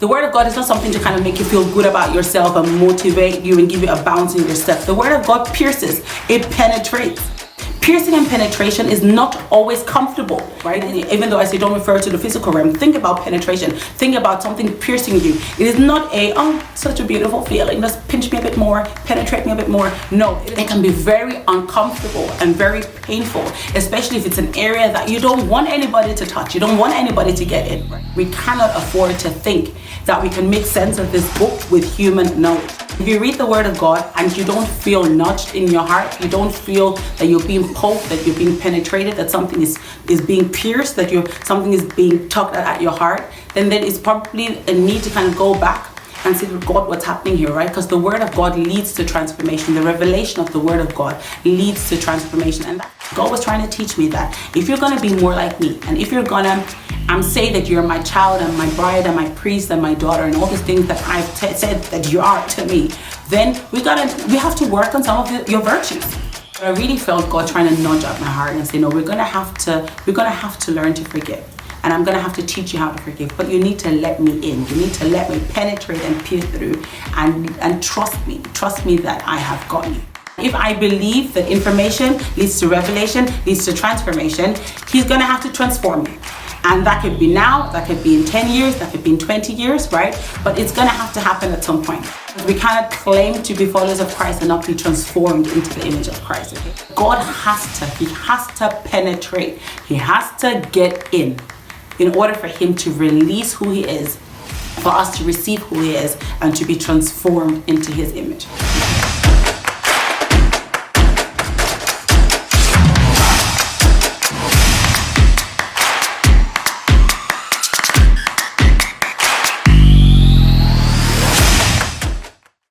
The word of God is not something to kind of make you feel good about yourself and motivate you and give you a bounce in your step. The word of God pierces, it penetrates. Piercing and penetration is not always comfortable, right? Even though I say don't refer to the physical realm, think about penetration. Think about something piercing you. It is not such a beautiful feeling. Just pinch me a bit more, penetrate me a bit more. No, it can be very uncomfortable and very painful, especially if it's an area that you don't want anybody to touch. You don't want anybody to get in. We cannot afford to think that we can make sense of this book with human knowledge. If you read the word of God and you don't feel nudged in your heart, you don't feel that you're being poked, that you're being penetrated, that something is being pierced, that something is being tugged at your heart, then there is probably a need to kind of go back and say, God, what's happening here, right? Because the word of God leads to transformation. The revelation of the word of God leads to transformation. And God was trying to teach me that if you're going to be more like me, and if you're going to say that you're my child and my bride and my priest and my daughter and all these things that I've said that you are to me, then we have to work on some of your virtues. I really felt God trying to nudge at my heart and say, no, we're gonna have to learn to forgive. And I'm gonna have to teach you how to forgive, but you need to let me in. You need to let me penetrate and peer through and trust me that I have got you. If I believe that information leads to revelation, leads to transformation, he's gonna have to transform me. And that could be now, that could be in 10 years, that could be in 20 years, right? But it's gonna have to happen at some point. We cannot claim to be followers of Christ and not be transformed into the image of Christ. Okay? God he has to penetrate. He has to get in order for him to release who he is, for us to receive who he is, and to be transformed into his image.